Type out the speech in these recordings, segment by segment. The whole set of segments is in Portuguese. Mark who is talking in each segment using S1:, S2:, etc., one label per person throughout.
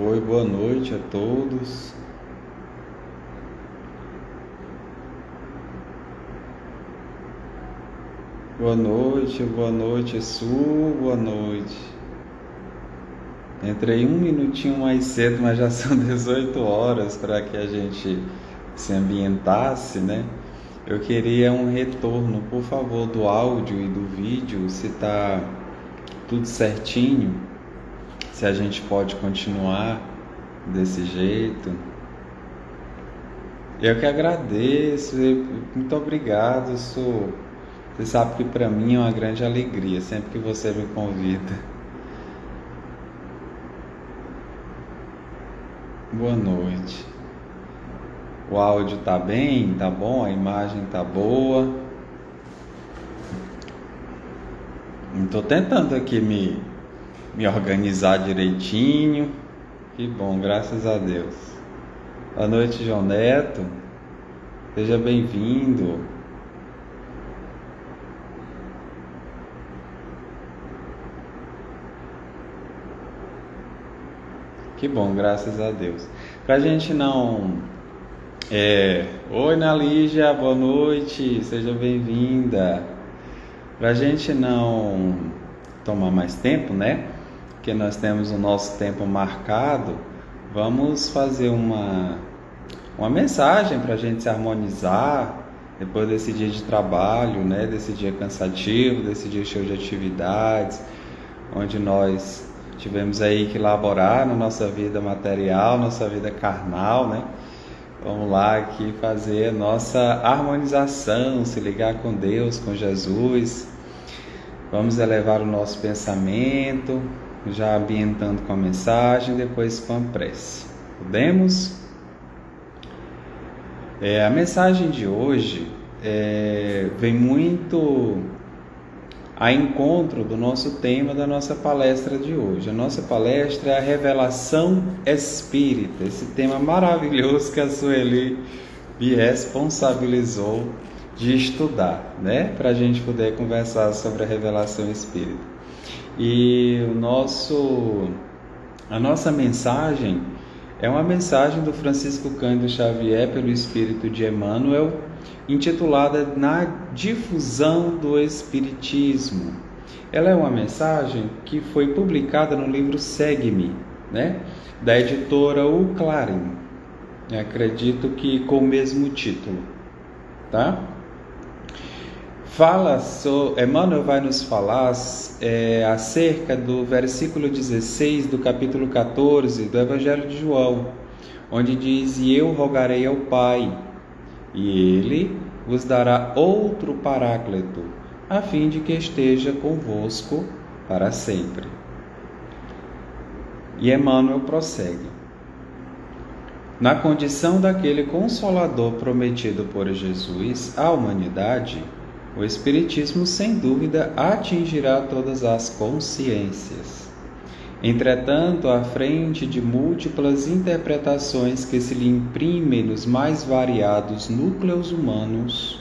S1: Oi, boa noite a todos. Boa noite, Su, boa noite. Entrei um minutinho mais cedo, mas já são 18 horas para que a gente se ambientasse, né? Eu queria um retorno, por favor, do áudio e do vídeo, se tá tudo certinho, se a gente pode continuar desse jeito. Eu que agradeço, muito obrigado, Su. Você sabe que para mim é uma grande alegria sempre que você me convida. Boa noite. O áudio tá bem? Tá bom? A imagem tá boa? Estou tentando aqui me organizar direitinho. Que bom, graças a Deus. Boa noite, João Neto. Seja bem-vindo. Que bom, graças a Deus. Pra gente não... Oi, Nalígia, boa noite, seja bem-vinda. Pra gente não tomar mais tempo, né? Porque nós temos o nosso tempo marcado, vamos fazer uma mensagem pra gente se harmonizar depois desse dia de trabalho, né? Desse dia cansativo, desse dia cheio de atividades, onde nós tivemos aí que elaborar na nossa vida material, nossa vida carnal, né? Vamos lá aqui fazer a nossa harmonização, se ligar com Deus, com Jesus. Vamos elevar o nosso pensamento, já ambientando com a mensagem, depois com a prece. Podemos? A mensagem de hoje vem muito a encontro do nosso tema da nossa palestra de hoje. A nossa palestra é a revelação espírita, esse tema maravilhoso que a Sueli me responsabilizou de estudar, né? Para a gente poder conversar sobre a revelação espírita. E a nossa mensagem é uma mensagem do Francisco Cândido Xavier pelo Espírito de Emmanuel, intitulada Na Difusão do Espiritismo. Ela é uma mensagem que foi publicada no livro Segue-me, né? Da editora O Clarim. Acredito que com o mesmo título, tá? Emmanuel vai nos falar acerca do versículo 16 do capítulo 14 do Evangelho de João, onde diz: E eu rogarei ao Pai, e Ele vos dará outro Paráclito, a fim de que esteja convosco para sempre. E Emmanuel prossegue: Na condição daquele Consolador prometido por Jesus à humanidade, o Espiritismo, sem dúvida, atingirá todas as consciências. Entretanto, à frente de múltiplas interpretações que se lhe imprimem nos mais variados núcleos humanos,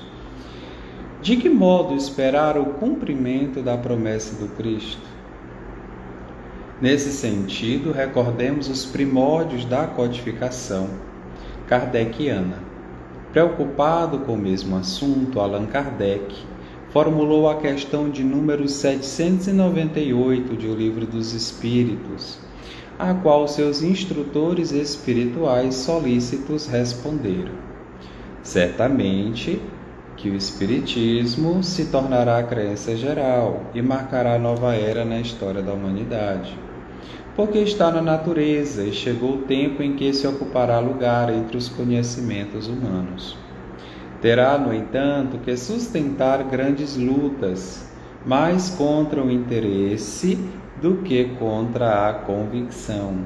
S1: de que modo esperar o cumprimento da promessa do Cristo? Nesse sentido, recordemos os primórdios da codificação kardeciana. Preocupado com o mesmo assunto, Allan Kardec formulou a questão de número 798 de O Livro dos Espíritos, a qual seus instrutores espirituais solícitos responderam: certamente que o Espiritismo se tornará a crença geral e marcará nova era na história da humanidade, porque está na natureza e chegou o tempo em que se ocupará lugar entre os conhecimentos humanos. Terá, no entanto, que sustentar grandes lutas, mais contra o interesse do que contra a convicção,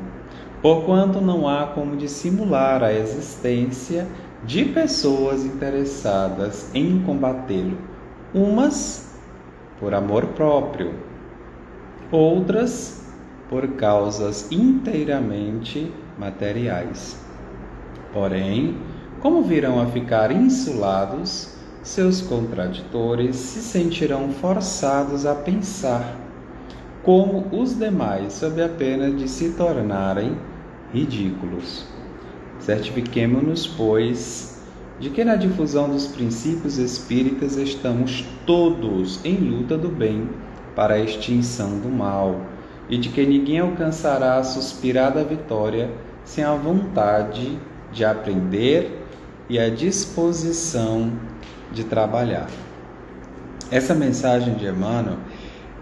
S1: porquanto não há como dissimular a existência de pessoas interessadas em combatê-lo, umas por amor próprio, outras por causas inteiramente materiais. Porém, como virão a ficar insulados, seus contraditores se sentirão forçados a pensar como os demais, sob a pena de se tornarem ridículos. Certifiquemo-nos, pois, de que na difusão dos princípios espíritas estamos todos em luta do bem para a extinção do mal, e de que ninguém alcançará a suspirada vitória sem a vontade de aprender e a disposição de trabalhar. Essa mensagem de Emmanuel,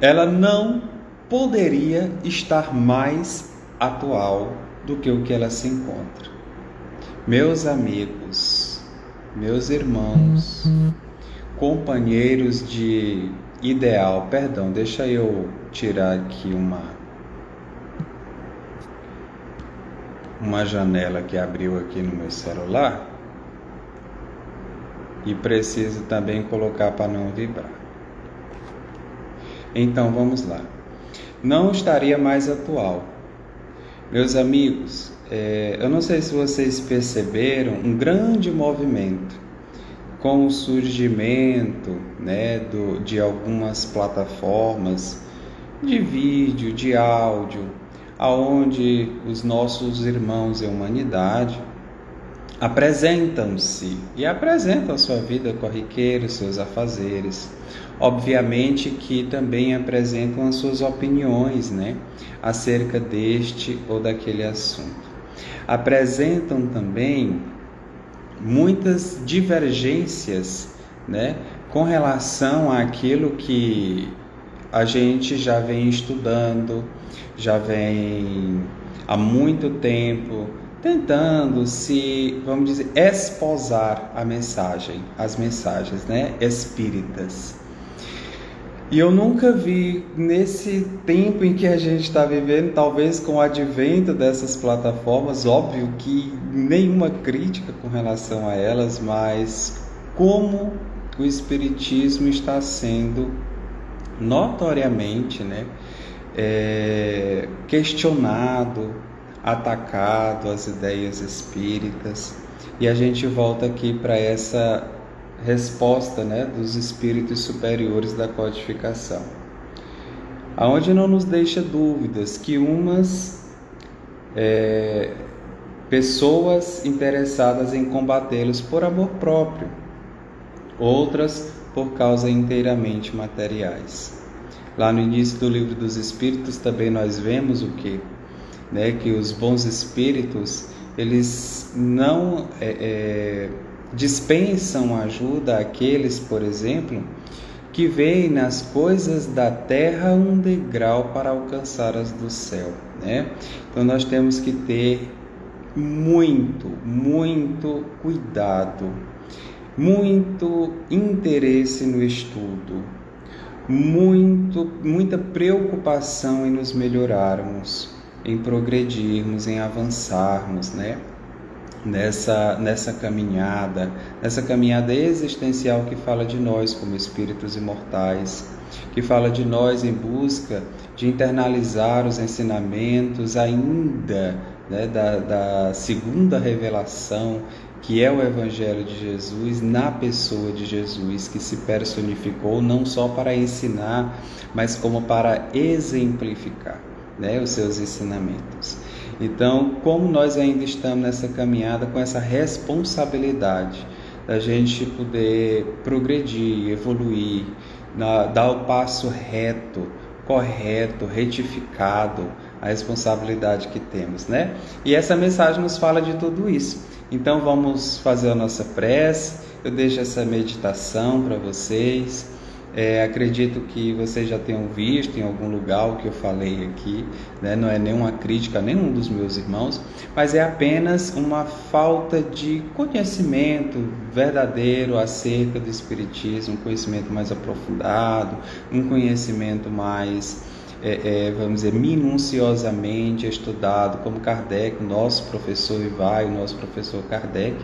S1: ela não poderia estar mais atual do que o que ela se encontra. Meus amigos, meus irmãos, companheiros de ideal, perdão, deixa eu tirar aqui uma janela que abriu aqui no meu celular e preciso também colocar para não vibrar. Então vamos lá. Não estaria mais atual. Meus amigos, eu não sei se vocês perceberam um grande movimento com o surgimento, de algumas plataformas de vídeo, de áudio, aonde os nossos irmãos em humanidade apresentam-se e apresentam a sua vida corriqueira, seus afazeres. Obviamente que também apresentam as suas opiniões, acerca deste ou daquele assunto. Apresentam também muitas divergências, com relação àquilo que a gente já vem estudando, já vem há muito tempo tentando se, vamos dizer, esposar as mensagens, espíritas. E eu nunca vi, nesse tempo em que a gente está vivendo, talvez com o advento dessas plataformas, óbvio que nenhuma crítica com relação a elas, mas como o Espiritismo está sendo notoriamente questionado, atacado, as ideias espíritas. E a gente volta aqui para essa resposta dos espíritos superiores da codificação, aonde não nos deixa dúvidas que umas pessoas interessadas em combatê-los por amor próprio, outras por causa inteiramente materiais. Lá no início do Livro dos Espíritos também nós vemos o quê? Que os bons espíritos, eles não dispensam ajuda àqueles, por exemplo, que veem nas coisas da terra um degrau para alcançar as do céu, Então nós temos que ter muito cuidado, muito interesse no estudo, muita preocupação em nos melhorarmos, em progredirmos, em avançarmos, nessa caminhada existencial que fala de nós como espíritos imortais, que fala de nós em busca de internalizar os ensinamentos ainda da segunda revelação, que é o Evangelho de Jesus, na pessoa de Jesus, que se personificou não só para ensinar, mas como para exemplificar os seus ensinamentos. Então, como nós ainda estamos nessa caminhada com essa responsabilidade da gente poder progredir, evoluir, dar o passo reto, correto, retificado, a responsabilidade que temos, E essa mensagem nos fala de tudo isso. Então vamos fazer a nossa prece, eu deixo essa meditação para vocês. Acredito que vocês já tenham visto em algum lugar o que eu falei aqui, Não é nenhuma crítica a nenhum dos meus irmãos, mas é apenas uma falta de conhecimento verdadeiro acerca do Espiritismo, um conhecimento mais aprofundado, um conhecimento mais, vamos dizer, minuciosamente estudado, como Kardec, nosso professor Ivai, o nosso professor Kardec,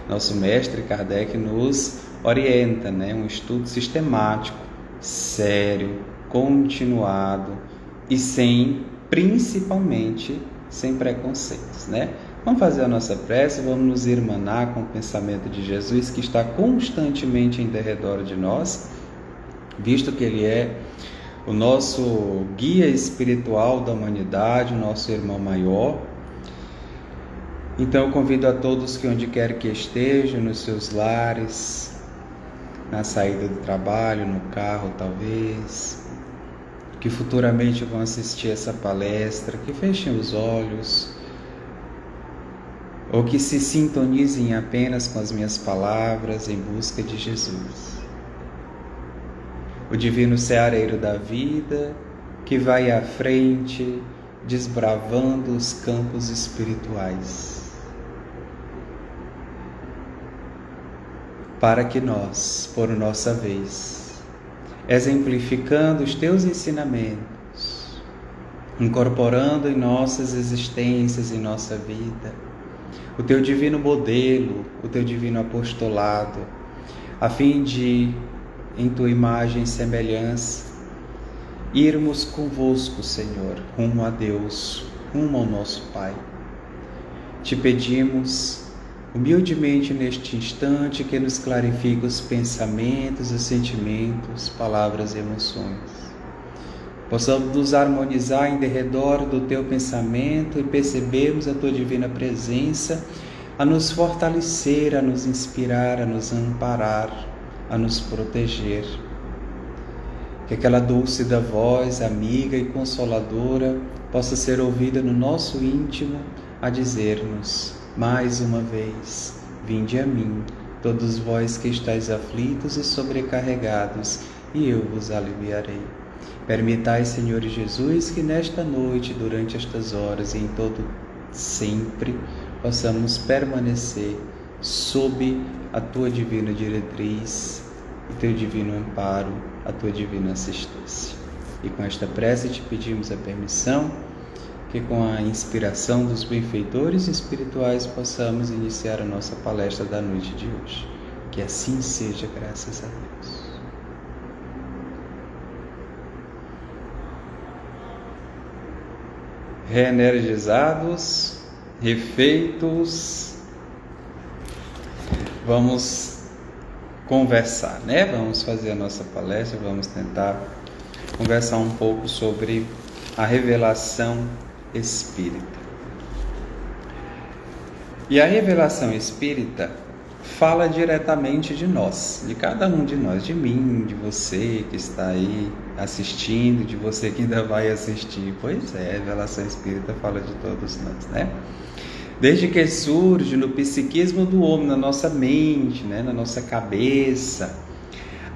S1: nosso mestre Kardec nos orienta, um estudo sistemático, sério, continuado e principalmente sem preconceitos, Vamos fazer a nossa prece, vamos nos irmanar com o pensamento de Jesus, que está constantemente em derredor de nós, visto que Ele é o nosso guia espiritual da humanidade, o nosso irmão maior. Então eu convido a todos que onde quer que estejam, nos seus lares, na saída do trabalho, no carro talvez, que futuramente vão assistir essa palestra, que fechem os olhos, ou que se sintonizem apenas com as minhas palavras em busca de Jesus. O divino ceareiro da vida, que vai à frente, desbravando os campos espirituais, para que nós, por nossa vez, exemplificando os teus ensinamentos, incorporando em nossas existências, em nossa vida, o teu divino modelo, o teu divino apostolado, a fim de, em tua imagem e semelhança, irmos convosco, Senhor, rumo a Deus, rumo ao nosso Pai. Te pedimos humildemente neste instante que nos clarifique os pensamentos, os sentimentos, palavras e emoções. Possamos nos harmonizar em derredor do teu pensamento e percebermos a tua divina presença a nos fortalecer, a nos inspirar, a nos amparar, a nos proteger. Que aquela dúlcida voz amiga e consoladora possa ser ouvida no nosso íntimo a dizer-nos, mais uma vez, vinde a mim, todos vós que estáis aflitos e sobrecarregados, e eu vos aliviarei. Permitai, Senhor Jesus, que nesta noite, durante estas horas e em todo sempre, possamos permanecer sob a tua divina diretriz, o teu divino amparo, a tua divina assistência. E com esta prece te pedimos a permissão que com a inspiração dos benfeitores espirituais possamos iniciar a nossa palestra da noite de hoje. Que assim seja, graças a Deus. Reenergizados, refeitos, vamos conversar, né? Vamos fazer a nossa palestra, vamos tentar conversar um pouco sobre a revelação espírita. E a revelação espírita fala diretamente de nós, de cada um de nós, de mim, de você que está aí assistindo, de você que ainda vai assistir. Pois é, a revelação espírita fala de todos nós, né? Desde que surge no psiquismo do homem, na nossa mente, né, na nossa cabeça,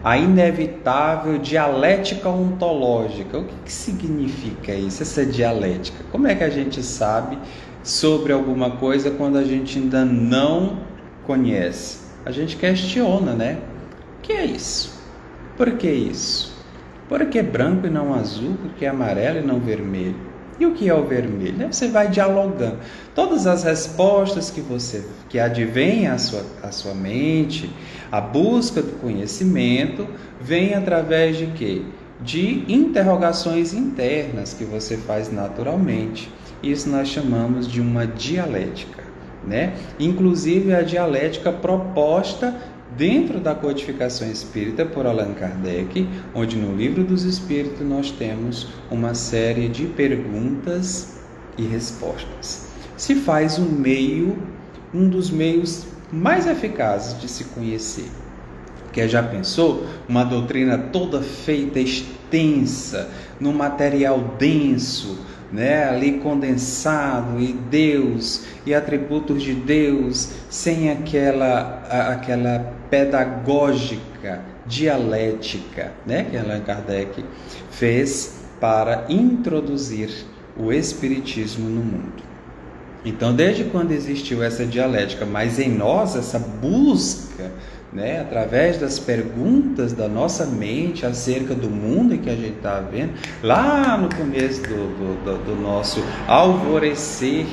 S1: a inevitável dialética ontológica. O que significa isso, essa dialética? Como é que a gente sabe sobre alguma coisa quando a gente ainda não conhece? A gente questiona, né? O que é isso? Por que isso? Por que branco e não azul? Por que amarelo e não vermelho? E o que é o vermelho? Você vai dialogando. Todas as respostas que advêm à sua mente, a busca do conhecimento, vem através de quê? De interrogações internas que você faz naturalmente. Isso nós chamamos de uma dialética, né? Inclusive a dialética proposta dentro da codificação espírita por Allan Kardec, onde no Livro dos Espíritos nós temos uma série de perguntas e respostas. Se faz um dos meios mais eficazes de se conhecer. Porque já pensou? Uma doutrina toda feita, extensa, num material denso, né, ali condensado, e Deus e atributos de Deus, sem aquela pedagógica dialética, né, que Allan Kardec fez para introduzir o espiritismo no mundo. Então, desde quando existiu essa dialética, mas em nós essa busca, né, através das perguntas da nossa mente acerca do mundo que a gente está vendo, lá no começo do nosso alvorecer,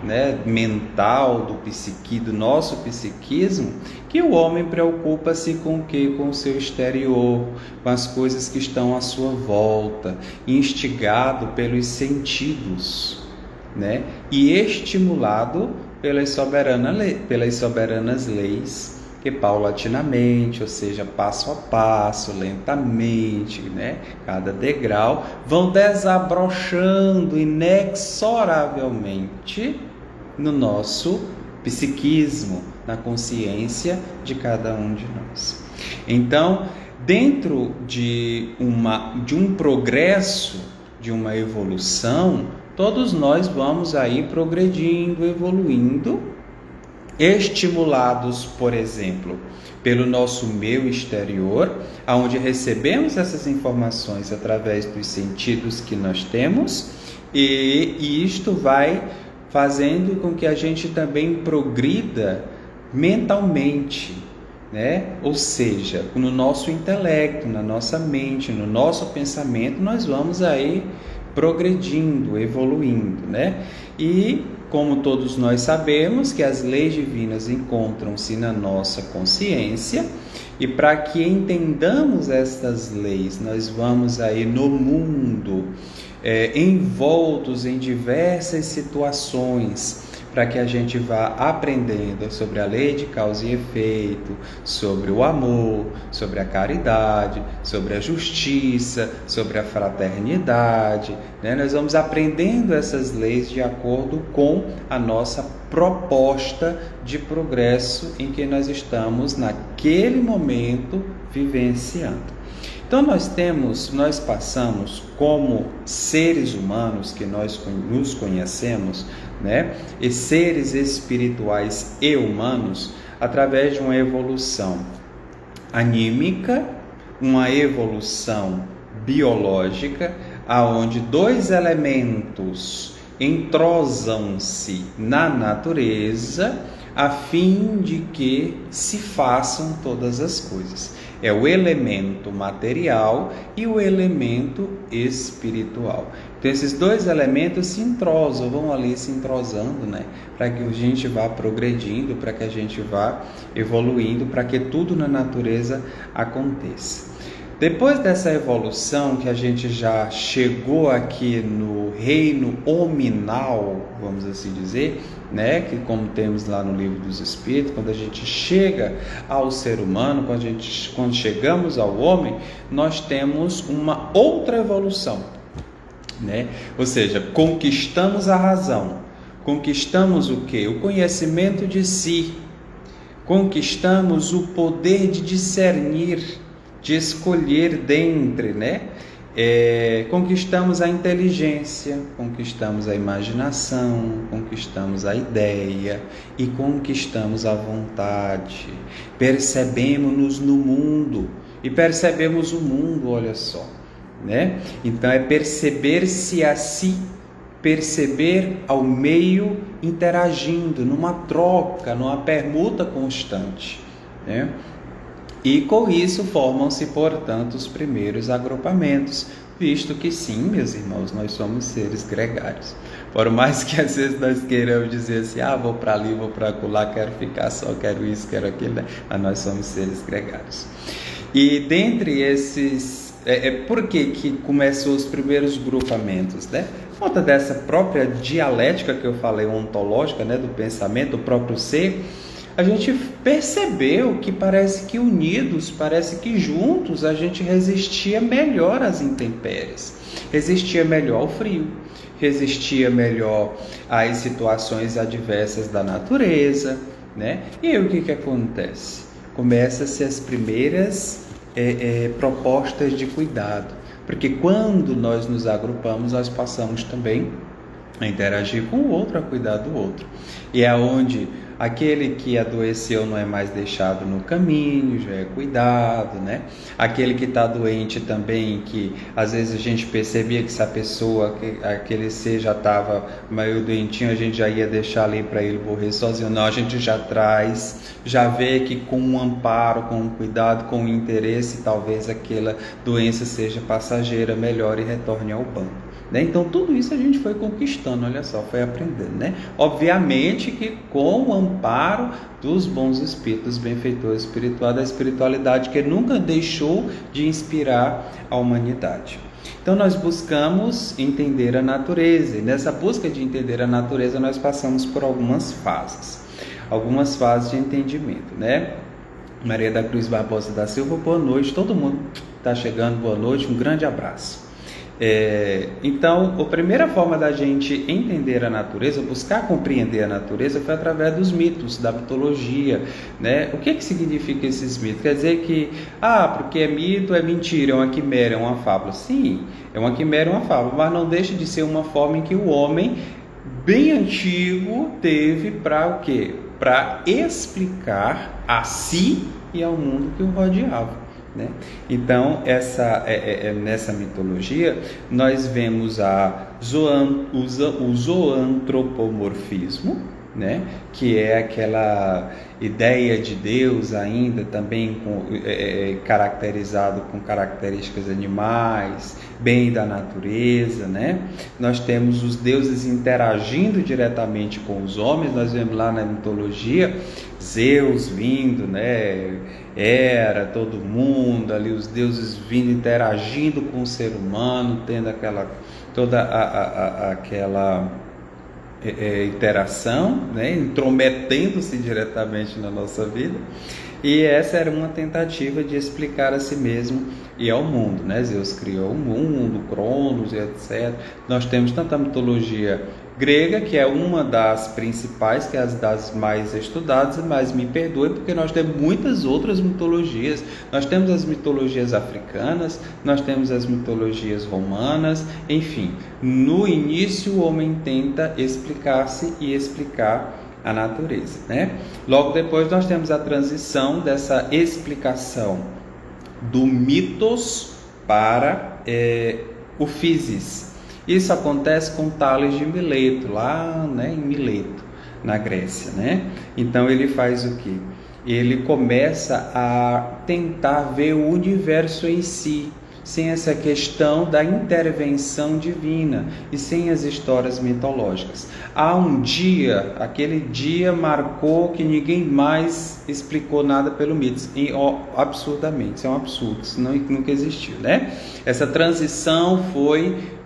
S1: né, mental, do nosso psiquismo, que o homem preocupa-se com o quê? Com o seu exterior, com as coisas que estão à sua volta, instigado pelos sentidos, né, e estimulado pelas soberanas leis que paulatinamente, ou seja, passo a passo, lentamente, né, cada degrau, vão desabrochando inexoravelmente no nosso psiquismo, na consciência de cada um de nós. Então, dentro de um progresso, de uma evolução, todos nós vamos aí progredindo, evoluindo, estimulados, por exemplo, pelo nosso meio exterior, onde recebemos essas informações através dos sentidos que nós temos, e isto vai fazendo com que a gente também progrida mentalmente, né? Ou seja, no nosso intelecto, na nossa mente, no nosso pensamento, nós vamos aí progredindo, evoluindo, né? E como todos nós sabemos que as leis divinas encontram-se na nossa consciência, e para que entendamos estas leis, nós vamos aí no mundo envoltos em diversas situações, para que a gente vá aprendendo sobre a lei de causa e efeito, sobre o amor, sobre a caridade, sobre a justiça, sobre a fraternidade, né? Nós vamos aprendendo essas leis de acordo com a nossa proposta de progresso em que nós estamos naquele momento vivenciando. Então nós passamos como seres humanos que nós nos conhecemos, né? E seres espirituais e humanos, através de uma evolução anímica, uma evolução biológica, aonde dois elementos entrosam-se na natureza a fim de que se façam todas as coisas. É o elemento material e o elemento espiritual. Então esses dois elementos se entrosam, vão ali se entrosando, né? Para que a gente vá progredindo, para que a gente vá evoluindo, para que tudo na natureza aconteça. Depois dessa evolução que a gente já chegou aqui no reino hominal, vamos assim dizer, né? Que como temos lá no Livro dos Espíritos, quando a gente chega ao ser humano, quando chegamos ao homem, nós temos uma outra evolução, né? Ou seja, conquistamos a razão, conquistamos o quê? O conhecimento de si, conquistamos o poder de discernir, de escolher dentre, né? Conquistamos a inteligência, conquistamos a imaginação, conquistamos a ideia e conquistamos a vontade. Percebemos-nos no mundo e percebemos o mundo, olha só, né? Então é perceber-se a si, perceber ao meio interagindo, numa troca, numa permuta constante, né? E com isso formam-se, portanto, os primeiros agrupamentos, visto que sim, meus irmãos, nós somos seres gregários. Por mais que às vezes nós queiramos dizer assim, vou para ali, vou para lá, quero ficar só, quero isso, quero aquilo, né? Mas nós somos seres gregários. E dentre esses, por que começou os primeiros grupamentos, né? Por conta dessa própria dialética que eu falei, ontológica, né? Do pensamento, do próprio ser, a gente percebeu que parece que unidos, parece que juntos a gente resistia melhor às intempéries, resistia melhor ao frio, resistia melhor às situações adversas da natureza, né? E aí o que acontece? Começam-se as primeiras propostas de cuidado, porque quando nós nos agrupamos, nós passamos também a interagir com o outro, a cuidar do outro. E é onde aquele que adoeceu não é mais deixado no caminho, já é cuidado, né? Aquele que está doente também, que às vezes a gente percebia que essa pessoa, aquele ser já estava meio doentinho, a gente já ia deixar ali para ele morrer sozinho. Não, a gente já traz, já vê que com um amparo, com um cuidado, com um interesse, talvez aquela doença seja passageira, melhore e retorne ao banco. Né? Então tudo isso a gente foi conquistando, olha só, foi aprendendo, né? Obviamente que com o amparo dos bons espíritos, benfeitores espirituais, da espiritualidade que nunca deixou de inspirar a humanidade. Então nós buscamos entender a natureza, e nessa busca de entender a natureza nós passamos por algumas fases de entendimento, né? Maria da Cruz Barbosa da Silva, boa noite, todo mundo está chegando, boa noite, um grande abraço. Então, a primeira forma da gente entender a natureza, buscar compreender a natureza, foi através dos mitos, da mitologia, né? O que significa esses mitos? Quer dizer que, porque é mito, é mentira, é uma quimera, é uma fábula. Sim, é uma quimera, é uma fábula, mas não deixa de ser uma forma em que o homem, bem antigo, teve para o quê? Para explicar a si e ao mundo que o rodeava. Né? Então, nessa mitologia, nós vemos o zoantropomorfismo, né? Que é aquela ideia de Deus ainda também caracterizado com características animais, bem da natureza, né? Nós temos os deuses interagindo diretamente com os homens. Nós vemos lá na mitologia Zeus vindo, né? Hera, todo mundo ali, os deuses vindo, interagindo com o ser humano, tendo toda aquela interação, né? Intrometendo-se diretamente na nossa vida. E essa era uma tentativa de explicar a si mesmo e ao mundo, né? Zeus criou o mundo, Cronos e etc. Nós temos tanto a mitologia grega, que é uma das principais, que é das mais estudadas, mas me perdoe porque nós temos muitas outras mitologias. Nós temos as mitologias africanas, nós temos as mitologias romanas, enfim. No início o homem tenta explicar-se e explicar a natureza, né? Logo depois nós temos a transição dessa explicação do mitos para o physis. Isso acontece com Tales de Mileto, lá, né, em Mileto, na Grécia, né? Então ele faz o quê? Ele começa a tentar ver o universo em si, sem essa questão da intervenção divina e sem as histórias mitológicas. Há um dia, aquele dia marcou que ninguém mais explicou nada pelo mito, absurdamente, isso é um absurdo, isso nunca existiu, né? Essa transição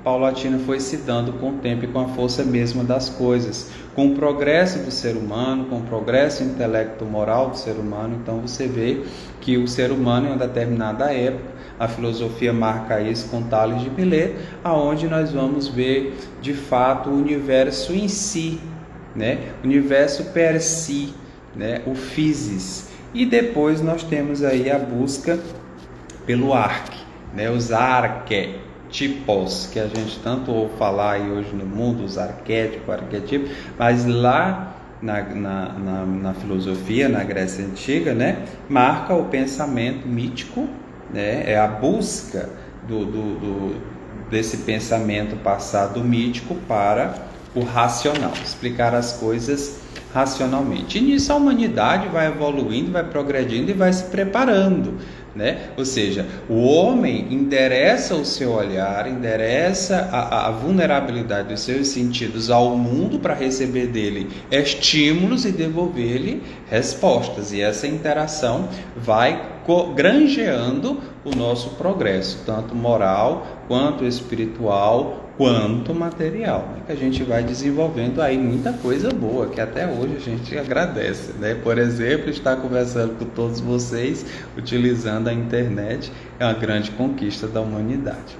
S1: paulatina foi se dando com o tempo e com a força mesma das coisas, com o progresso do ser humano, com o progresso intelecto-moral do ser humano. Então você vê que o ser humano, em uma determinada época, a filosofia marca isso com Tales de Mileto, aonde nós vamos ver de fato o universo em si, né? O universo per si, né? O physis. E depois nós temos aí a busca pelo arque, né? Os arquétipos, que a gente tanto ouve falar aí hoje no mundo, os arquétipos, mas lá na filosofia, na Grécia Antiga, né? Marca o pensamento mítico, né? É a busca desse pensamento passado mítico para o racional, explicar as coisas racionalmente. E nisso a humanidade vai evoluindo, vai progredindo e vai se preparando, né? Ou seja, o homem endereça o seu olhar, endereça a vulnerabilidade dos seus sentidos ao mundo para receber dele estímulos e devolver-lhe respostas. E essa interação vai granjeando o nosso progresso, tanto moral, quanto espiritual, quanto material, né? Que a gente vai desenvolvendo aí muita coisa boa, que até hoje a gente agradece, né? Por exemplo, estar conversando com todos vocês, utilizando a internet, é uma grande conquista da humanidade.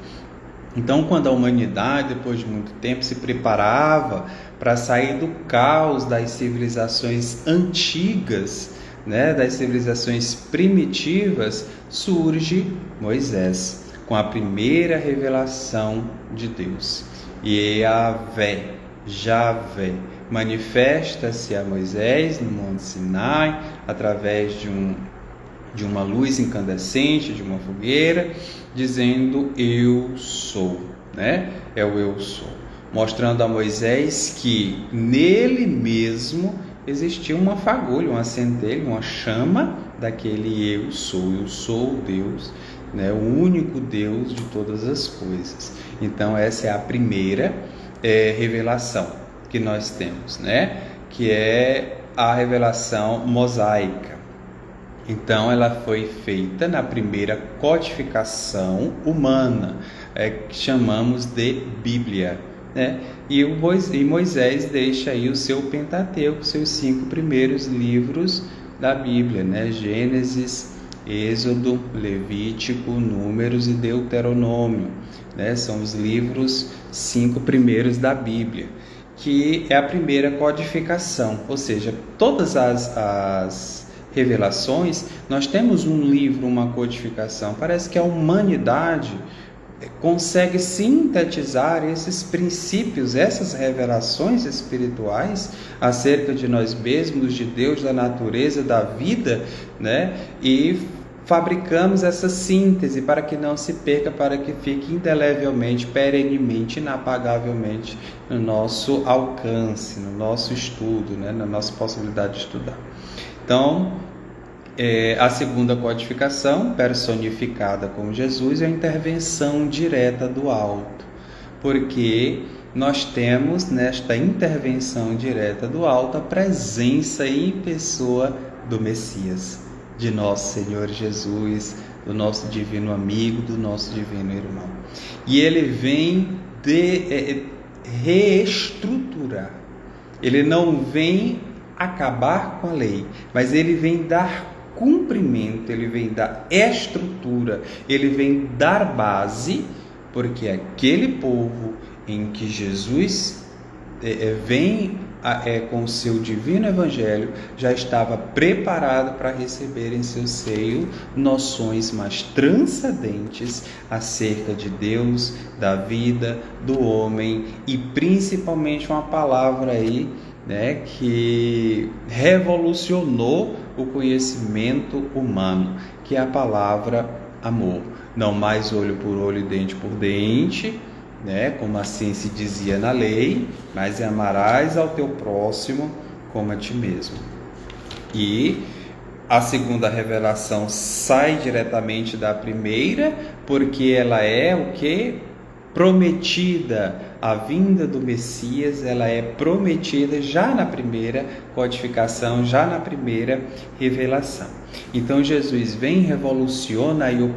S1: Então, quando a humanidade, depois de muito tempo, se preparava para sair do caos das civilizações antigas, né, das civilizações primitivas, surge Moisés, com a primeira revelação de Deus. E Javé, manifesta-se a Moisés no Monte Sinai, através de uma luz incandescente, de uma fogueira, dizendo eu sou, né? É o eu sou, mostrando a Moisés que nele mesmo existia uma fagulha, uma centelha, uma chama daquele eu sou Deus, né? O único Deus de todas as coisas. Então essa é a primeira revelação que nós temos, né? Que é a revelação mosaica. Então ela foi feita na primeira codificação humana, que chamamos de Bíblia, né? E Moisés deixa aí o seu Pentateuco, seus 5 primeiros livros da Bíblia, né? Gênesis Êxodo, Levítico, Números e Deuteronômio, né? São os livros 5 primeiros da Bíblia, que é a primeira codificação, ou seja, todas as revelações, nós temos um livro, uma codificação. Parece que a humanidade consegue sintetizar esses princípios, essas revelações espirituais acerca de nós mesmos, de Deus, da natureza, da vida, né? E fabricamos essa síntese para que não se perca, para que fique indelevelmente, perenemente, inapagavelmente no nosso alcance, no nosso estudo, né? Na nossa possibilidade de estudar. Então, a segunda codificação, personificada como Jesus, é a intervenção direta do alto, porque nós temos nesta intervenção direta do alto a presença em pessoa do Messias, de nosso Senhor Jesus, do nosso divino amigo, do nosso divino irmão. E ele vem reestruturar, ele não vem acabar com a lei, mas ele vem dar cumprimento, ele vem dar estrutura, ele vem dar base, porque aquele povo em que Jesus vem com o seu divino evangelho já estava preparado para receber em seu seio noções mais transcendentes acerca de Deus, da vida, do homem e principalmente uma palavra aí, né, que revolucionou o conhecimento humano, que é a palavra amor. Não mais olho por olho e dente por dente, né, como assim se dizia na lei, mas amarás ao teu próximo como a ti mesmo. E a segunda revelação sai diretamente da primeira, porque ela é o que? Prometida. A vinda do Messias, ela é prometida já na primeira codificação, já na primeira revelação. Então Jesus vem e revoluciona aí o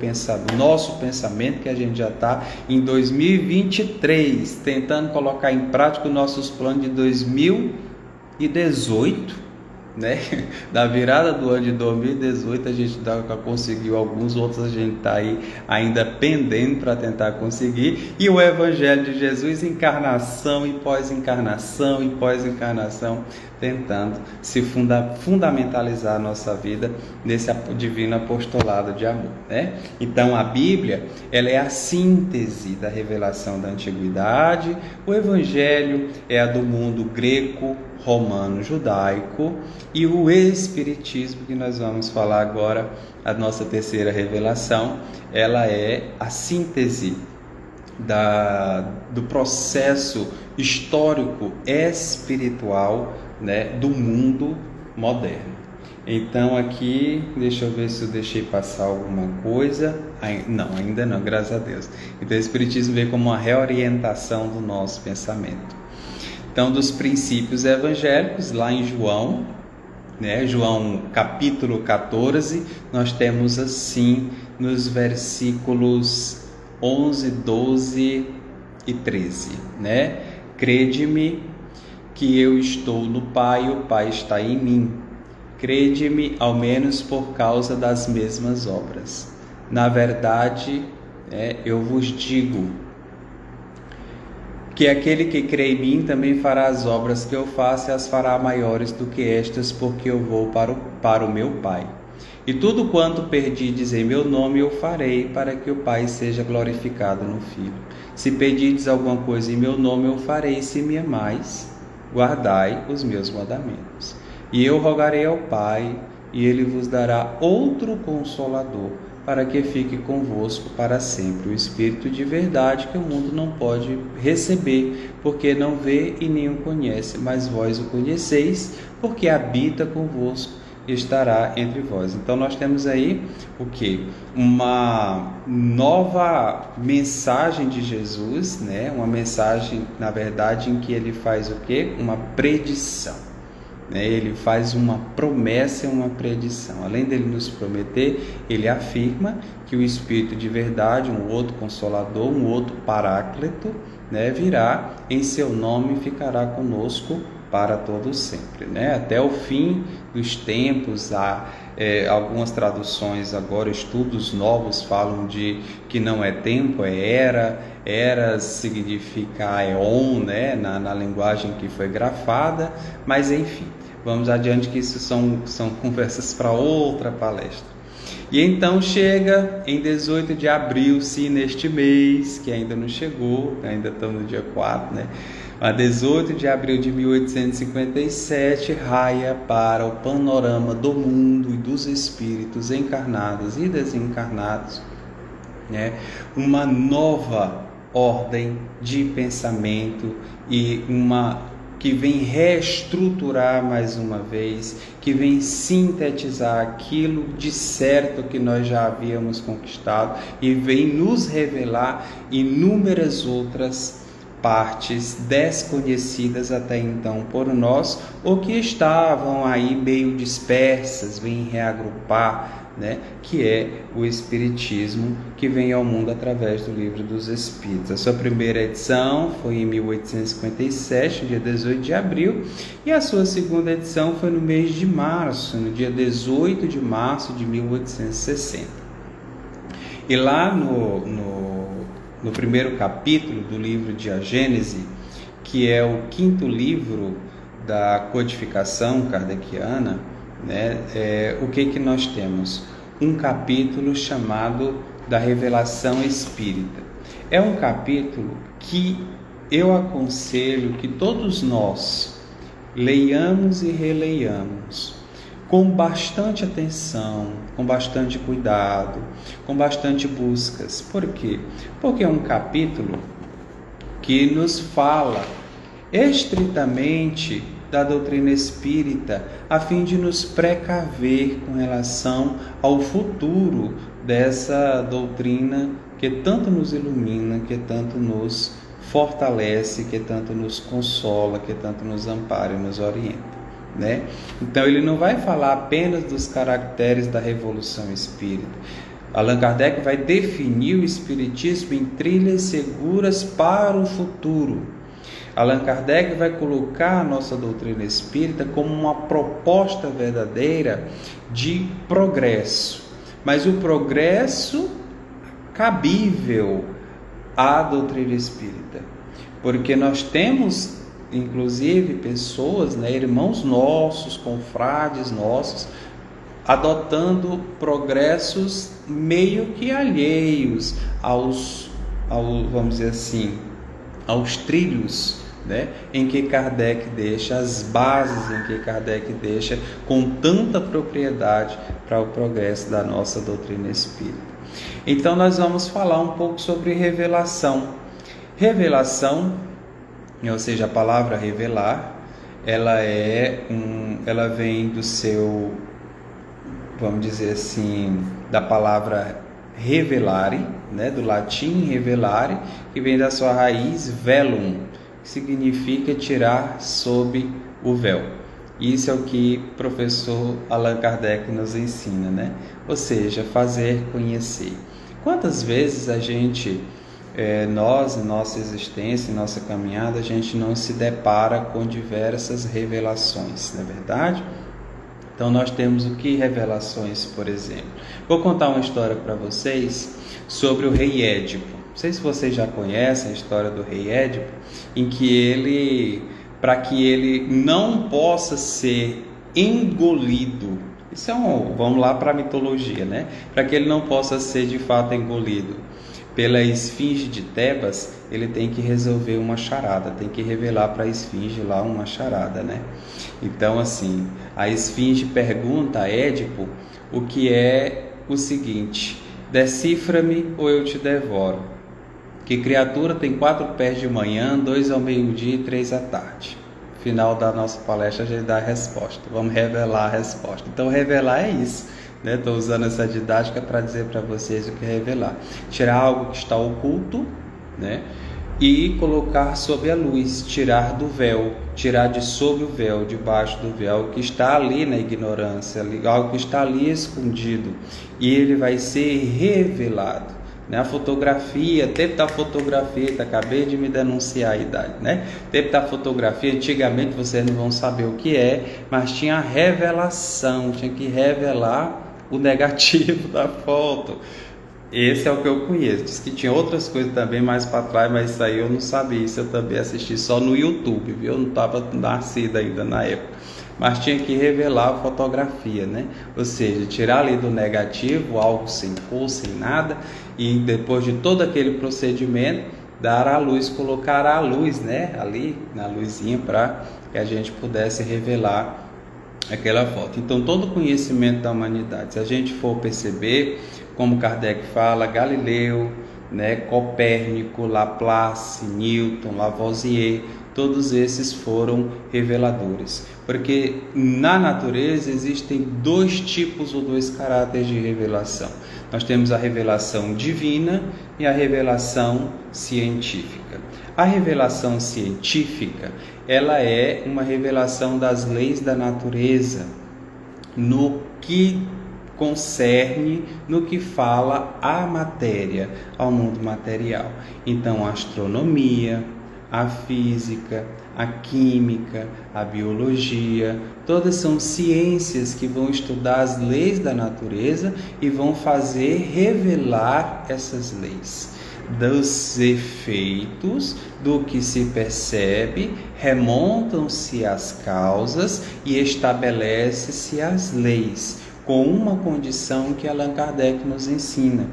S1: nosso pensamento, que a gente já está em 2023, tentando colocar em prática os nossos planos de 2018, né? Da virada do ano de 2018 a gente conseguiu alguns, outros a gente está aí ainda pendendo para tentar conseguir. E o Evangelho de Jesus, encarnação e pós-encarnação e pós-encarnação, tentando se fundamentalizar a nossa vida nesse divino apostolado de amor, né? Então a Bíblia, ela é a síntese da revelação da antiguidade. O Evangelho é a do mundo greco, romano, judaico, e o Espiritismo, que nós vamos falar agora, a nossa terceira revelação, ela é a síntese do processo histórico espiritual, né, do mundo moderno. Então aqui, deixa eu ver se eu deixei passar alguma coisa. Não, ainda não, graças a Deus. Então o Espiritismo veio como uma reorientação do nosso pensamento. Então, dos princípios evangélicos, lá em João, né, João capítulo 14, nós temos assim, nos versículos 11, 12 e 13, né? Crede-me que eu estou no Pai, o Pai está em mim. Crede-me, ao menos por causa das mesmas obras. Na verdade, eu vos digo que aquele que crê em mim também fará as obras que eu faço e as fará maiores do que estas, porque eu vou para o meu Pai. E tudo quanto perdides em meu nome eu farei, para que o Pai seja glorificado no Filho. Se pedirdes alguma coisa em meu nome eu farei, se me amais, guardai os meus mandamentos. E eu rogarei ao Pai, e ele vos dará outro Consolador, para que fique convosco para sempre, o Espírito de verdade, que o mundo não pode receber, porque não vê e nem o conhece, mas vós o conheceis, porque habita convosco e estará entre vós. Então nós temos aí o que? Uma nova mensagem de Jesus, né? Uma mensagem, na verdade, em que ele faz o que? Uma predição. Ele faz uma promessa e uma predição. Além dele nos prometer, ele afirma que o Espírito de verdade, um outro Consolador, um outro Paráclito, virá em seu nome e ficará conosco para todo sempre, né? Até o fim dos tempos. Algumas traduções agora, estudos novos falam de que não é tempo, é era. Era significa aeon, né? Na linguagem que foi grafada, mas enfim, vamos adiante, que isso são conversas para outra palestra. E então chega em 18 de abril, sim, neste mês, que ainda não chegou, ainda estamos no dia 4, né? A 18 de abril de 1857, raia para o panorama do mundo e dos espíritos encarnados e desencarnados, né? Uma nova ordem de pensamento, e que vem reestruturar mais uma vez, que vem sintetizar aquilo de certo que nós já havíamos conquistado e vem nos revelar inúmeras outras partes desconhecidas até então por nós, ou que estavam aí meio dispersas, vem reagrupar, né? Que é o Espiritismo, que vem ao mundo através do Livro dos Espíritos. A sua primeira edição foi em 1857, dia 18 de abril, e a sua segunda edição foi no mês de março, no dia 18 de março de 1860. E lá no primeiro capítulo do livro de A Gênese, que é o quinto livro da codificação kardeciana, né? O que nós temos? Um capítulo chamado da Revelação Espírita. É um capítulo que eu aconselho que todos nós leiamos e releiamos com bastante atenção, com bastante cuidado, com bastante buscas. Por quê? Porque é um capítulo que nos fala estritamente da doutrina espírita, a fim de nos precaver com relação ao futuro dessa doutrina que tanto nos ilumina, que tanto nos fortalece, que tanto nos consola, que tanto nos ampara e nos orienta, né? Então ele não vai falar apenas dos caracteres da revolução espírita. Allan Kardec vai definir o espiritismo em trilhas seguras para o futuro. Allan Kardec vai colocar a nossa doutrina espírita como uma proposta verdadeira de progresso, mas o progresso cabível à doutrina espírita, porque nós temos inclusive pessoas, né, irmãos nossos, confrades nossos, adotando progressos meio que alheios vamos dizer assim, aos trilhos, né, em que Kardec deixa, as bases em que Kardec deixa com tanta propriedade para o progresso da nossa doutrina espírita. Então nós vamos falar um pouco sobre revelação. Revelação, ou seja, a palavra revelar, ela vem do seu, vamos dizer assim, da palavra revelare, né, do latim revelare, que vem da sua raiz velum, que significa tirar sob o véu. Isso é o que o professor Allan Kardec nos ensina, né? Ou seja, fazer conhecer. Quantas vezes a gente, nós, em nossa existência, em nossa caminhada, a gente não se depara com diversas revelações, não é verdade? Então nós temos o que revelações, por exemplo. Vou contar uma história para vocês sobre o rei Édipo. Não sei se vocês já conhecem a história do rei Édipo, em que para que ele não possa ser engolido, isso vamos lá para a mitologia, né? Para que ele não possa ser de fato engolido pela esfinge de Tebas, ele tem que resolver uma charada, tem que revelar para a esfinge lá uma charada, né? Então, assim, a esfinge pergunta a Édipo o que é o seguinte: decifra-me ou eu te devoro. Que criatura tem 4 pés de manhã, 2 ao meio-dia e 3 à tarde? Final da nossa palestra a gente dá a resposta, vamos revelar a resposta. Então revelar é isso, né? Estou usando essa didática para dizer para vocês o que é revelar: tirar algo que está oculto, né, e colocar sob a luz, tirar do véu, tirar de sob o véu, debaixo do véu, que está ali na ignorância, algo que está ali escondido, e ele vai ser revelado. né? A fotografia, tempo da fotografia, acabei de me denunciar a idade, né? Tempo da fotografia, antigamente vocês não vão saber o que é, mas tinha a revelação, tinha que revelar o negativo da foto. Esse é o que eu conheço. Diz que tinha outras coisas também mais para trás, mas isso aí eu não sabia. Isso eu também assisti só no YouTube, viu? Eu não estava nascido ainda na época. Mas tinha que revelar a fotografia, né? Ou seja, tirar ali do negativo algo sem cor, sem nada, e depois de todo aquele procedimento, dar à luz, colocar a luz, né? Ali na luzinha para que a gente pudesse revelar aquela foto. Então, todo o conhecimento da humanidade, se a gente for perceber, como Kardec fala, Galileu, né, Copérnico, Laplace, Newton, Lavoisier, todos esses foram reveladores. Porque na natureza existem dois tipos ou dois caráteres de revelação. Nós temos a revelação divina e a revelação científica. A revelação científica, ela é uma revelação das leis da natureza, no que concerne, no que fala a matéria, ao mundo material. Então, a astronomia, a física, a química, a biologia, todas são ciências que vão estudar as leis da natureza e vão fazer revelar essas leis. Dos efeitos, do que se percebe, remontam-se as causas e estabelece-se as leis, com uma condição que Allan Kardec nos ensina,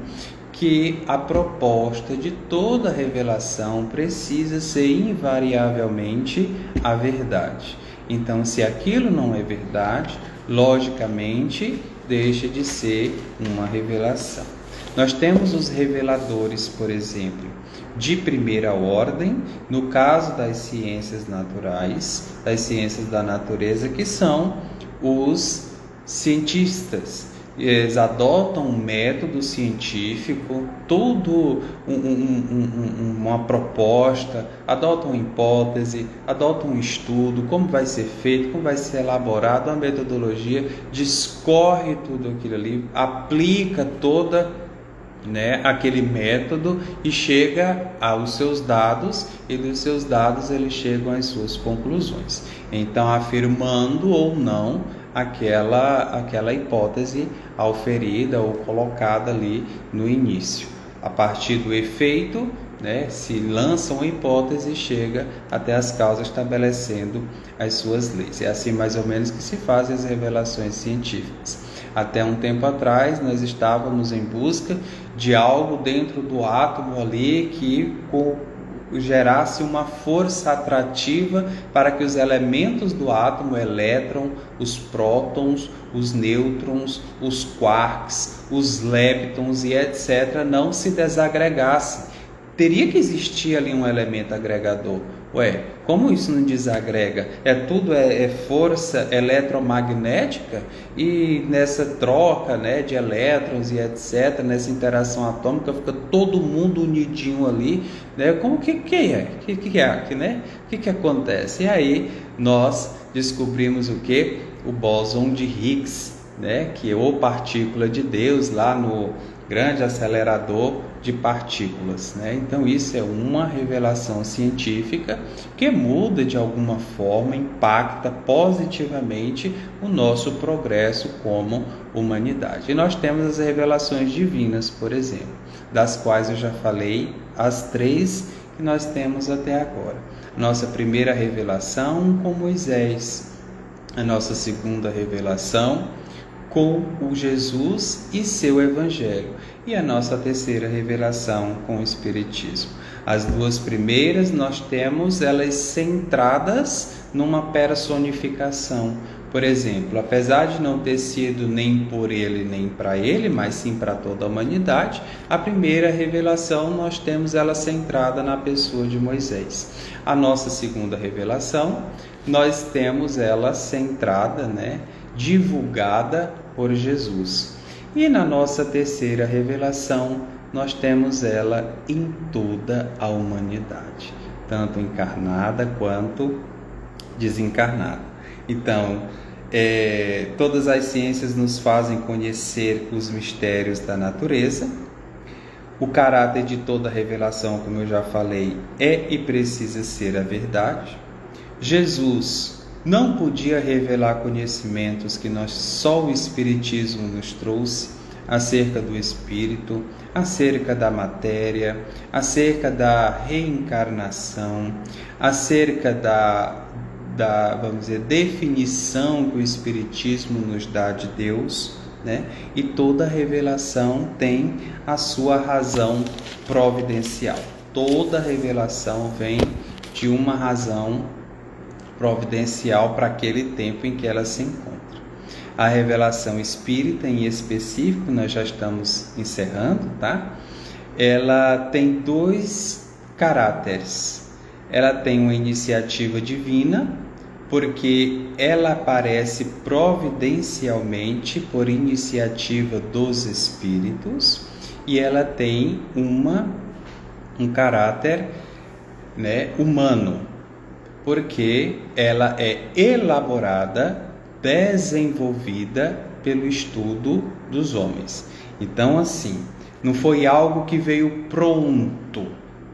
S1: que a proposta de toda revelação precisa ser invariavelmente a verdade. Então, se aquilo não é verdade, logicamente deixa de ser uma revelação. Nós temos os reveladores, por exemplo, de primeira ordem, no caso das ciências naturais, das ciências da natureza, que são os cientistas. Eles adotam um método científico, tudo uma proposta, adotam uma hipótese, adotam um estudo, como vai ser feito, como vai ser elaborado, a metodologia, discorre tudo aquilo ali, aplica toda, né, aquele método e chega aos seus dados, e dos seus dados eles chegam às suas conclusões. Então, afirmando ou não aquela hipótese auferida ou colocada ali no início. A partir do efeito, né, se lança uma hipótese e chega até as causas, estabelecendo as suas leis. É assim mais ou menos que se fazem as revelações científicas. Até um tempo atrás nós estávamos em busca de algo dentro do átomo ali que gerasse uma força atrativa para que os elementos do átomo, o elétron, os prótons, os nêutrons, os quarks, os leptons e etc. não se desagregassem. Teria que existir ali um elemento agregador. Ué, como isso não desagrega? Tudo é força eletromagnética, e nessa troca, né, de elétrons e etc., nessa interação atômica, fica todo mundo unidinho ali, né? Como que é? O que acontece? E aí nós descobrimos o que? O bóson de Higgs, né, que é ou partícula de Deus lá no grande acelerador de partículas, né? Então isso é uma revelação científica que muda de alguma forma, impacta positivamente o nosso progresso como humanidade. E nós temos as revelações divinas, por exemplo, das quais eu já falei, as 3 que nós temos até agora. Nossa primeira revelação com Moisés, a nossa segunda revelação com o Jesus e seu Evangelho, e a nossa terceira revelação com o Espiritismo. As 2 primeiras nós temos elas centradas numa personificação. Por exemplo, apesar de não ter sido nem por ele nem para ele, mas sim para toda a humanidade, a primeira revelação nós temos ela centrada na pessoa de Moisés. A nossa segunda revelação nós temos ela centrada, né, divulgada por Jesus. E na nossa terceira revelação, nós temos ela em toda a humanidade, tanto encarnada quanto desencarnada. Então, todas as ciências nos fazem conhecer os mistérios da natureza. O caráter de toda revelação, como eu já falei, é e precisa ser a verdade. Jesus não podia revelar conhecimentos que só o Espiritismo nos trouxe acerca do Espírito, acerca da matéria, acerca da reencarnação, acerca da vamos dizer, definição que o Espiritismo nos dá de Deus, né? E toda revelação tem a sua razão providencial. Toda revelação vem de uma razão providencial para aquele tempo em que ela se encontra. A revelação espírita, em específico, nós já estamos encerrando, tá? Ela tem dois caráteres. Ela tem uma iniciativa divina, porque ela aparece providencialmente por iniciativa dos espíritos, e ela tem um caráter, né, humano, porque ela é elaborada, desenvolvida pelo estudo dos homens. Então, assim, não foi algo que veio pronto,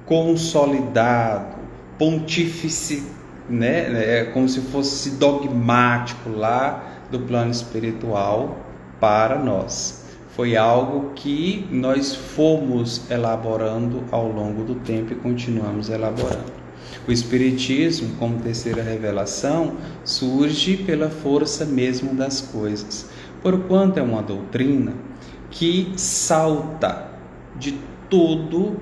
S1: consolidado, pontífice, né? Como se fosse dogmático lá do plano espiritual para nós. Foi algo que nós fomos elaborando ao longo do tempo e continuamos elaborando. O Espiritismo, como terceira revelação, surge pela força mesmo das coisas, porquanto é uma doutrina que salta de todo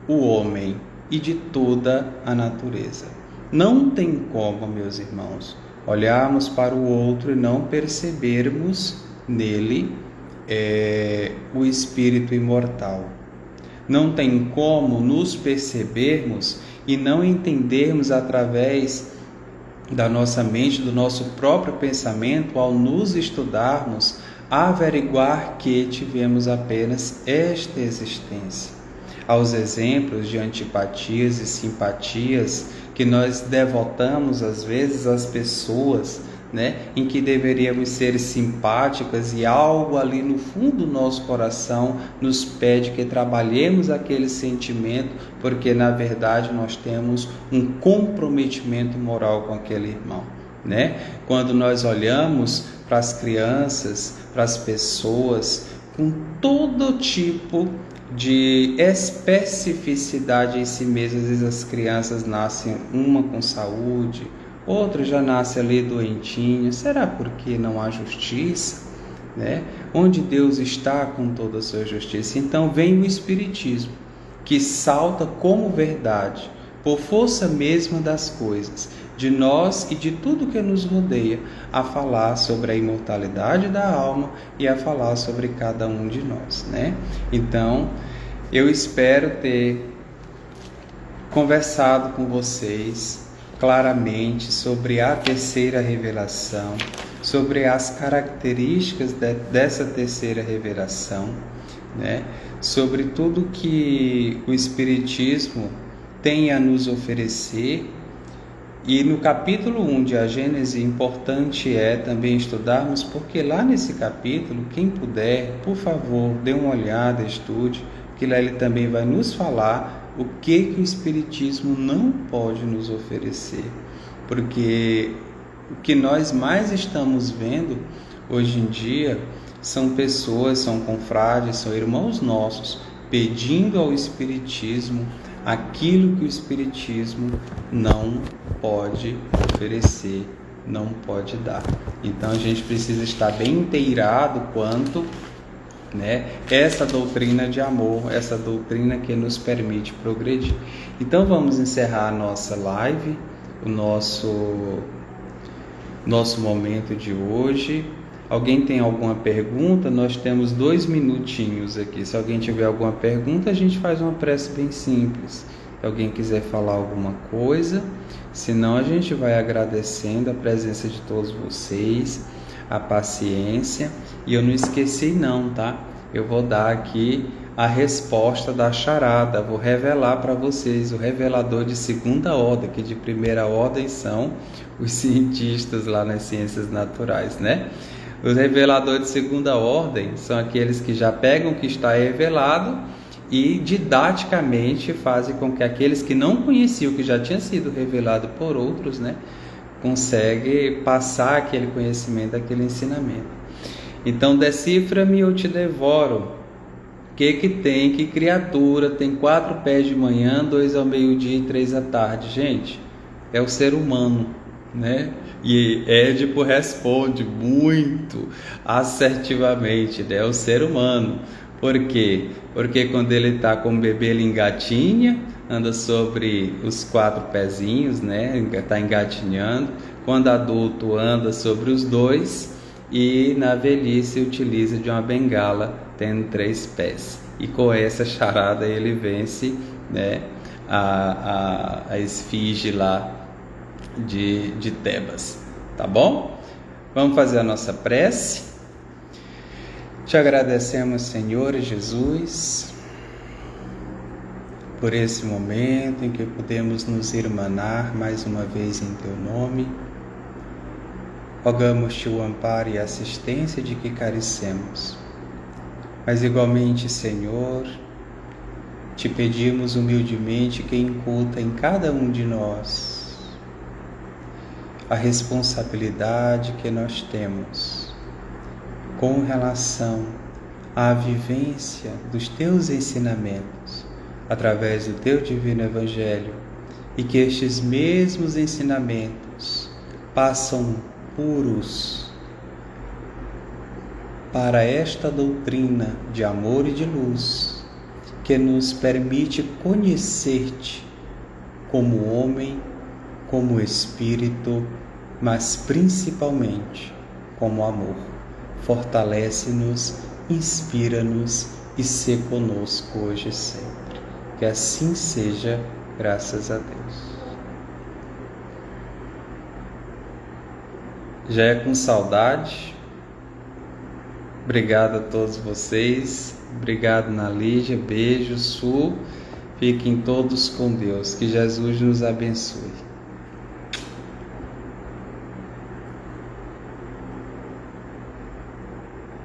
S1: o homem e de toda a natureza. Não tem como, meus irmãos, olharmos para o outro e não percebermos nele o espírito imortal. Não tem como nos percebermos e não entendermos através da nossa mente, do nosso próprio pensamento, ao nos estudarmos, averiguar que tivemos apenas esta existência. Aos exemplos de antipatias e simpatias que nós devotamos às vezes às pessoas, né, em que deveríamos ser simpáticas, e algo ali no fundo do nosso coração nos pede que trabalhemos aquele sentimento, porque na verdade nós temos um comprometimento moral com aquele irmão, né? Quando nós olhamos para as crianças, para as pessoas, com todo tipo de especificidade em si mesmas, às vezes as crianças nascem uma com saúde, outra já nasce ali doentinha. Será porque não há justiça, né? Onde Deus está com toda a sua justiça? Então vem o Espiritismo, que salta como verdade, por força mesma das coisas, de nós e de tudo que nos rodeia, a falar sobre a imortalidade da alma e a falar sobre cada um de nós, né? Então, eu espero ter conversado com vocês claramente sobre a terceira revelação, sobre as características dessa terceira revelação, né? Sobre tudo que o Espiritismo tem a nos oferecer. E no capítulo 1 de A Gênese, importante é também estudarmos, porque lá nesse capítulo, quem puder, por favor, dê uma olhada, estude, que lá ele também vai nos falar o que o Espiritismo não pode nos oferecer. Porque o que nós mais estamos vendo hoje em dia são pessoas, são confrades, são irmãos nossos, pedindo ao Espiritismo aquilo que o Espiritismo não pode oferecer, não pode dar. Então a gente precisa estar bem inteirado quanto, né, essa doutrina de amor, essa doutrina que nos permite progredir. Então vamos encerrar a nossa live, o nosso momento de hoje. Alguém tem alguma pergunta? Nós temos 2 minutinhos aqui. Se alguém tiver alguma pergunta, a gente faz uma prece bem simples. Se alguém quiser falar alguma coisa, senão a gente vai agradecendo a presença de todos vocês, a paciência. E eu não esqueci não, tá? Eu vou dar aqui a resposta da charada. Vou revelar para vocês o revelador de segunda ordem, que de primeira ordem são os cientistas lá nas ciências naturais, né? Os reveladores de segunda ordem são aqueles que já pegam o que está revelado e didaticamente fazem com que aqueles que não conheciam, que já tinha sido revelado por outros, né, conseguem passar aquele conhecimento, aquele ensinamento. Então, decifra-me, eu te devoro. O que tem? Que criatura tem 4 pés de manhã, 2 ao meio-dia e 3 à tarde? Gente, é o ser humano, né? E Édipo responde muito assertivamente, né? É o ser humano. Por quê? Porque quando ele está com o bebê, ele engatinha, anda sobre os 4 pezinhos, né? Está engatinhando. Quando adulto, anda sobre os 2. E na velhice utiliza de uma bengala, tendo 3 pés. E com essa charada ele vence, né, a esfinge lá de Tebas. Tá bom? Vamos fazer a nossa prece. Te agradecemos, Senhor Jesus, por esse momento em que podemos nos irmanar mais uma vez em Teu nome. Rogamos-te o amparo e a assistência de que carecemos. Mas igualmente, Senhor, te pedimos humildemente que incuta em cada um de nós a responsabilidade que nós temos com relação à vivência dos teus ensinamentos através do teu divino Evangelho, e que estes mesmos ensinamentos passam puros para esta doutrina de amor e de luz, que nos permite conhecer-te como homem, como espírito, mas principalmente como amor. Fortalece-nos, inspira-nos e sê conosco hoje e sempre. Que assim seja, graças a Deus. Já é com saudade. Obrigado a todos vocês. Obrigado, Nalígia. Beijo, Su. Fiquem todos com Deus. Que Jesus nos abençoe.